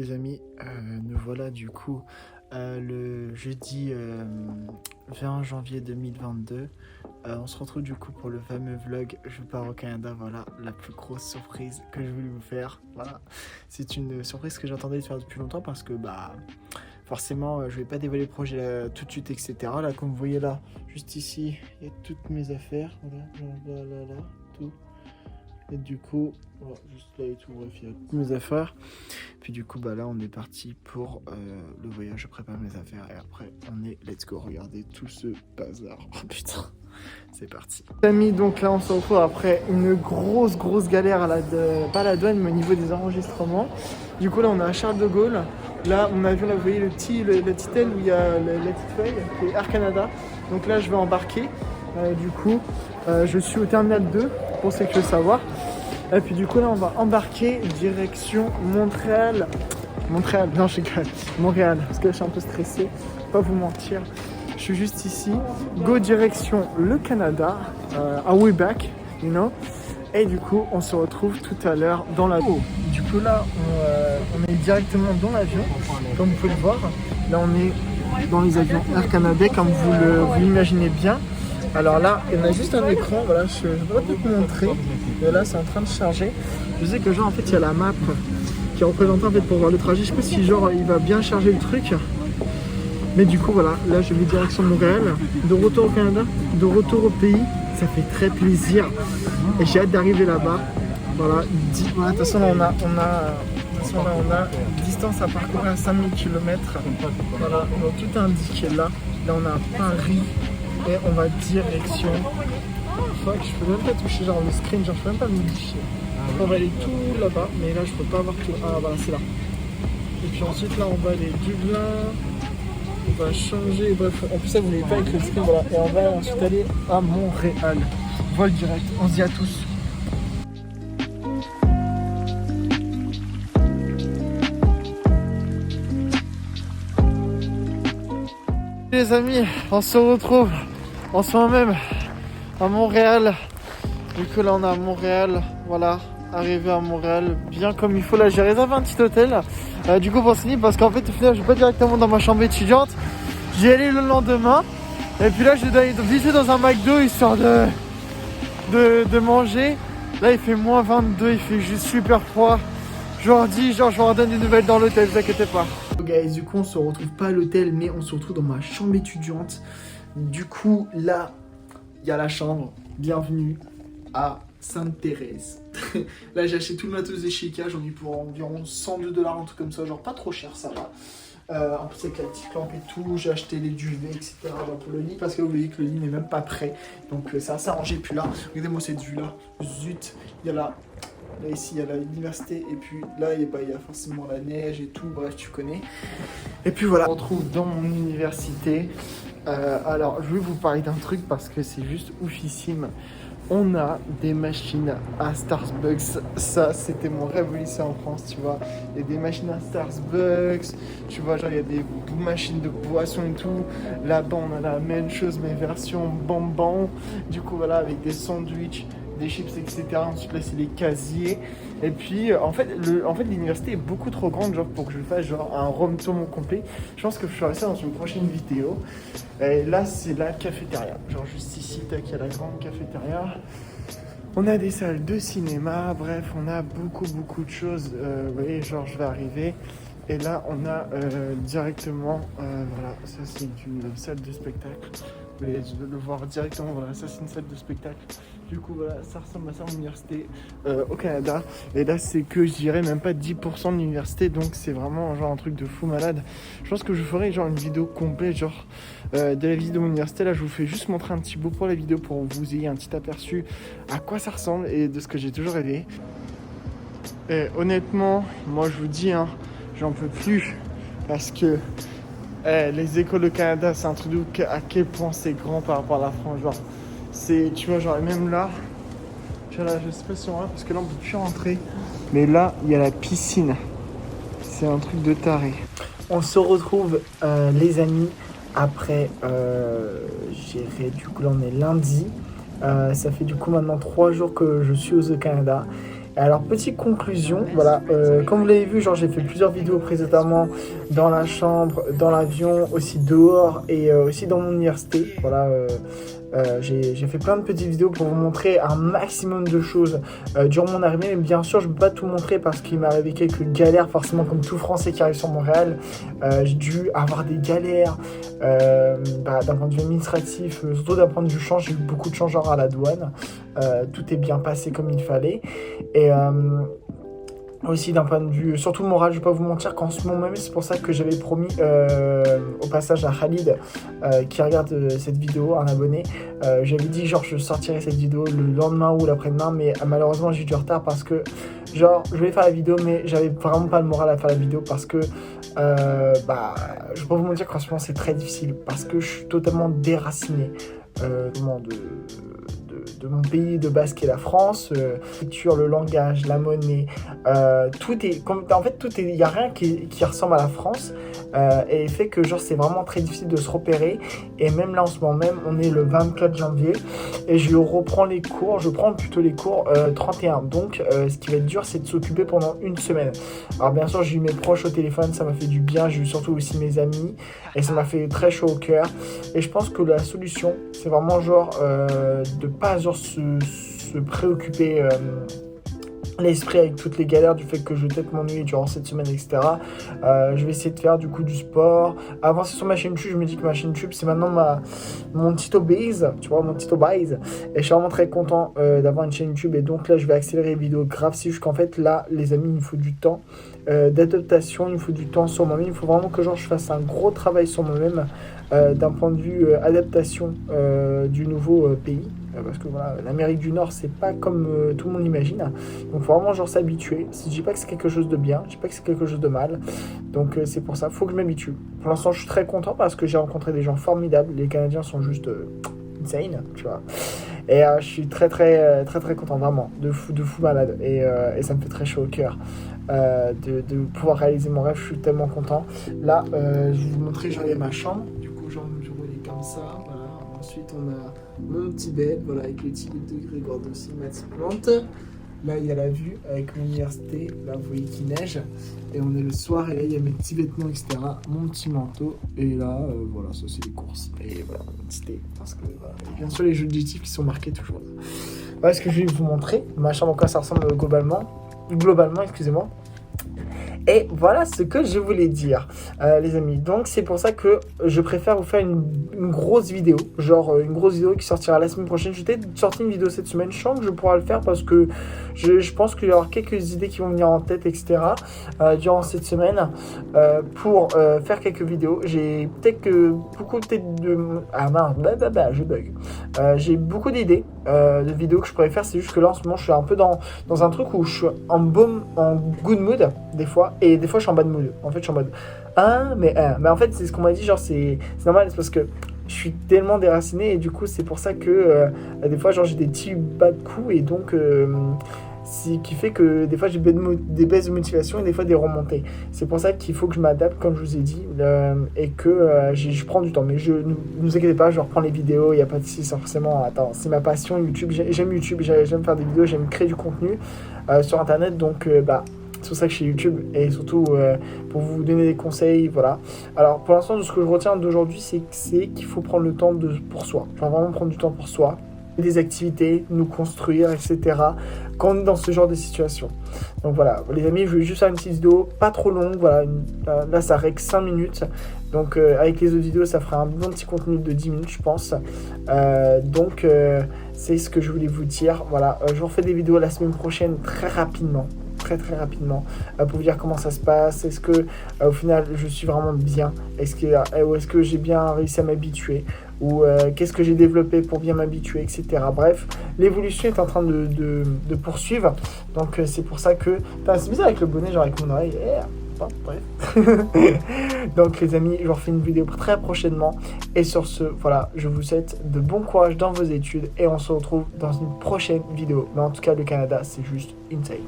Les amis, nous voilà du coup le jeudi 20 janvier 2022. On se retrouve du coup pour le fameux vlog Je pars au Canada. Voilà la plus grosse surprise que je voulais vous faire. Voilà, c'est une surprise que j'attendais de faire depuis longtemps parce que forcément je vais pas dévoiler le projet là, tout de suite, etc. Là, comme vous voyez là, juste ici, il y a toutes mes affaires. Voilà, tout. Et du coup, voilà, juste là et tout, bref, il y a toutes mes affaires. Puis du coup, là, on est parti pour le voyage. Je prépare mes affaires et après, on est let's go. Regardez tout ce bazar. Oh putain, c'est parti. Les amis, donc là, on se retrouve après une grosse galère pas à la douane, mais au niveau des enregistrements. Du coup, là, on est à Charles de Gaulle. Là, mon avion, là, vous voyez la petite aile où il y a la petite feuille, qui est Air Canada. Donc là, je vais embarquer. Du coup, je suis au terminal 2, pour ceux qui veulent savoir. Et puis du coup là on va embarquer direction Montréal, non je rigole, Montréal, parce que là je suis un peu stressé, pas vous mentir. Je suis juste ici, go direction le Canada, way back, you know. Et du coup on se retrouve tout à l'heure dans l'avion. Du coup là on est directement dans l'avion, comme vous pouvez le voir. Là on est dans les avions Air Canada, comme vous l'imaginez bien. Alors là, il y en a juste un écran, voilà, je ne peux pas tout vous montrer. Et là, c'est en train de charger. Je sais que genre, en fait, il y a la map qui est représentée en fait pour voir le trajet. Je sais pas si genre, il va bien charger le truc. Mais du coup, voilà, là, je vais direction Montréal. De retour au Canada, de retour au pays. Ça fait très plaisir. Et j'ai hâte d'arriver là-bas. Voilà, de toute façon, là, on a distance à parcourir à 5000 km. Voilà, donc tout est indiqué là. Là, on a Paris. Et on va direction. Fuck, je peux même pas toucher genre le screen, genre je peux même pas modifier. On va aller tout là-bas, mais là je peux pas voir tout. Ah voilà, c'est là. Et puis ensuite là on va aller Dublin. On va changer, bref, en plus ça vous n'avez pas avec le screen, voilà. Et on va ensuite aller à Montréal. Vol direct, on se dit à tous. Les amis, on se retrouve en ce moment même à Montréal. Du coup là on est à Montréal, voilà, arrivé à Montréal bien comme il faut. Là j'ai réservé un petit hôtel du coup pour ce parce qu'en fait au final je vais pas directement dans ma chambre étudiante, j'y allais le lendemain. Et puis là je dois visiter dans un McDo histoire de manger. Là il fait moins 22, il fait juste super froid. Je leur dis, genre je leur donne des nouvelles dans l'hôtel, vous inquiétez pas. Guys, du coup on se retrouve pas à l'hôtel mais on se retrouve dans ma chambre étudiante. Du coup là il y a la chambre, bienvenue à Sainte-Thérèse. Là j'ai acheté tout le matos des chez Ikea, j'en ai pour environ 102 $, un truc comme ça, genre pas trop cher ça va. En plus avec la petite lampe et tout, j'ai acheté les duvets, etc. genre pour le lit, parce que vous voyez que le lit n'est même pas prêt. Donc ça s'est arrangé. Puis là, regardez-moi cette vue là, zut, il y a là ici il y a l'université et puis là il y a forcément la neige et tout, bref tu connais. Et puis voilà, on se retrouve dans mon université. Alors je vais vous parler d'un truc parce que c'est juste oufissime. On a des machines à Starbucks. Ça, c'était mon rêve au lycée en France, tu vois. Il y a des machines à Starbucks. Tu vois, genre, il y a des machines de boissons et tout. Là-bas, on a la même chose, mais version bonbon. Du coup, voilà, avec des sandwichs, des chips, etc. Ensuite, là, c'est les casiers. Et puis, en fait, l'université est beaucoup trop grande, genre, pour que je fasse, genre, un room tour complet. Je pense que je ferai ça dans une prochaine vidéo. Et là, c'est la cafétéria. Genre, juste ici, tac, il y a la grande cafétéria. On a des salles de cinéma. Bref, on a beaucoup de choses. Vous voyez, genre, je vais arriver. Et là, on a directement, voilà, ça c'est une salle de spectacle. Vous pouvez le voir directement, voilà, ça c'est une salle de spectacle. Du coup, voilà, ça ressemble à ça, l'université au Canada. Et là, c'est que, je dirais, même pas 10% de l'université. Donc, c'est vraiment genre un truc de fou malade. Je pense que je ferai genre une vidéo complète, genre de la visite de mon université. Là, je vous fais juste montrer un petit bout pour la vidéo pour que vous ayez un petit aperçu à quoi ça ressemble et de ce que j'ai toujours rêvé. Et honnêtement, moi, je vous dis, hein, j'en peux plus parce que les écoles au Canada, c'est un truc de à quel point c'est grand par rapport à la France. Genre, c'est, tu vois, genre, même là, je sais pas si on va parce que là, on peut plus rentrer. Mais là, il y a la piscine. C'est un truc de taré. On se retrouve, les amis, après, du coup, là, on est lundi. Ça fait du coup maintenant 3 jours que je suis au Canada. Alors, petite conclusion, voilà, comme vous l'avez vu, genre j'ai fait plusieurs vidéos précédemment dans la chambre, dans l'avion, aussi dehors et aussi dans mon université. Voilà, j'ai fait plein de petites vidéos pour vous montrer un maximum de choses durant mon arrivée. Mais bien sûr, je ne peux pas tout montrer parce qu'il m'est arrivé quelques galères, forcément comme tout Français qui arrive sur Montréal. J'ai dû avoir des galères d'un point de vue administratif, surtout d'un point de vue change. J'ai eu beaucoup de change à la douane. Tout est bien passé comme il fallait. Et aussi d'un point de vue, surtout moral, je vais pas vous mentir qu'en ce moment même, c'est pour ça que j'avais promis au passage à Khalid qui regarde cette vidéo, un abonné, j'avais dit genre je sortirais cette vidéo le lendemain ou l'après-demain, mais malheureusement j'ai eu du retard parce que genre je voulais faire la vidéo mais j'avais vraiment pas le moral à faire la vidéo parce que je vais pas vous mentir qu'en ce moment c'est très difficile parce que je suis totalement déraciné de mon pays de base qui est la France, l'écriture, le langage, la monnaie, tout est, en fait tout est, il n'y a rien qui ressemble à la France et fait que genre c'est vraiment très difficile de se repérer et même là en ce moment même on est le 24 janvier et je prends plutôt les cours 31 donc ce qui va être dur c'est de s'occuper pendant une semaine. Alors bien sûr j'ai eu mes proches au téléphone, ça m'a fait du bien, j'ai eu surtout aussi mes amis et ça m'a fait très chaud au cœur et je pense que la solution c'est vraiment genre de pas genre se préoccuper l'esprit avec toutes les galères du fait que je vais peut-être m'ennuyer durant cette semaine, etc. Je vais essayer de faire du coup du sport, avancer sur ma chaîne YouTube. Je me dis que ma chaîne YouTube c'est maintenant mon Tito Base, tu vois, mon Tito Base, et je suis vraiment très content d'avoir une chaîne YouTube et donc là je vais accélérer les vidéos grave, c'est juste qu'en fait là les amis il me faut du temps d'adaptation, il me faut du temps sur moi-même, il faut vraiment que genre je fasse un gros travail sur moi-même d'un point de vue adaptation du nouveau pays. Parce que voilà, l'Amérique du Nord, c'est pas comme tout le monde imagine. Donc, faut vraiment genre s'habituer. Je dis pas que c'est quelque chose de bien, je dis pas que c'est quelque chose de mal. Donc, c'est pour ça, faut que je m'habitue. Pour l'instant, je suis très content parce que j'ai rencontré des gens formidables. Les Canadiens sont juste insane, tu vois. Et je suis très content, vraiment, de fou malade. Et ça me fait très chaud au cœur de pouvoir réaliser mon rêve. Je suis tellement content. Là, je vais vous montrer, genre, il y a ma chambre. Du coup, genre, mon bureau est comme ça. Voilà. Ensuite, on a mon petit bed, voilà, avec le petit de Grégoire aussi, ma petite plante. Là, il y a la vue avec l'université. Là, vous voyez qu'il neige. Et on est le soir. Et là, il y a mes petits vêtements, etc. Mon petit manteau. Et là, voilà, ça, c'est les courses. Et voilà, mon petit thé. Parce que, voilà. Et bien sûr, les jeux objectifs qui sont marqués toujours là. Voilà ce que je vais vous montrer. Ma chambre, en quoi ça ressemble globalement, excusez-moi. Et voilà ce que je voulais dire, les amis. Donc, c'est pour ça que je préfère vous faire une grosse vidéo. Genre, une grosse vidéo qui sortira la semaine prochaine. Je vais peut-être sortir une vidéo cette semaine. Je sens que je pourrai le faire parce que je pense qu'il y aura quelques idées qui vont venir en tête, etc. Durant cette semaine pour faire quelques vidéos. J'ai peut-être que beaucoup de... Ah mince, je bug. J'ai beaucoup d'idées de vidéos que je pourrais faire. C'est juste que là, en ce moment, je suis un peu dans un truc où je suis en good mood, des fois. Et des fois, je suis en bad mood. En fait, je suis en mode mais en fait, c'est ce qu'on m'a dit. Genre, c'est normal. C'est parce que je suis tellement déraciné. Et du coup, c'est pour ça que des fois, genre, j'ai des petits bas de coups. Et donc, ce qui fait que des fois, j'ai des baisses de motivation et des fois, des remontées. C'est pour ça qu'il faut que je m'adapte, comme je vous ai dit. Et que je prends du temps. Mais ne vous inquiétez pas, je reprends les vidéos. Il n'y a pas de souci. Forcément, attends, c'est ma passion, YouTube. J'aime YouTube. J'aime faire des vidéos. J'aime créer du contenu sur Internet. Donc, c'est pour ça que je suis YouTube et surtout pour vous donner des conseils, voilà. Alors pour l'instant, de ce que je retiens d'aujourd'hui, c'est qu'il faut prendre le temps pour soi. Enfin, vraiment prendre du temps pour soi, des activités, nous construire, etc. Quand on est dans ce genre de situation. Donc voilà, les amis, je vais juste faire une petite vidéo, pas trop longue, voilà. Là, ça règle 5 minutes. Donc avec les autres vidéos, ça fera un bon petit contenu de 10 minutes, je pense. Donc c'est ce que je voulais vous dire. Voilà, je vous refais des vidéos la semaine prochaine très rapidement. Très rapidement pour vous dire comment ça se passe, est-ce que au final je suis vraiment bien, est-ce que j'ai bien réussi à m'habituer ou qu'est-ce que j'ai développé pour bien m'habituer, etc. Bref, l'évolution est en train de poursuivre, donc c'est pour ça que c'est bizarre avec le bonnet, genre avec mon oreille, bref. Donc les amis, je vous refais une vidéo très prochainement et sur ce, voilà, je vous souhaite de bon courage dans vos études et on se retrouve dans une prochaine vidéo. Mais en tout cas, le Canada, c'est juste insane.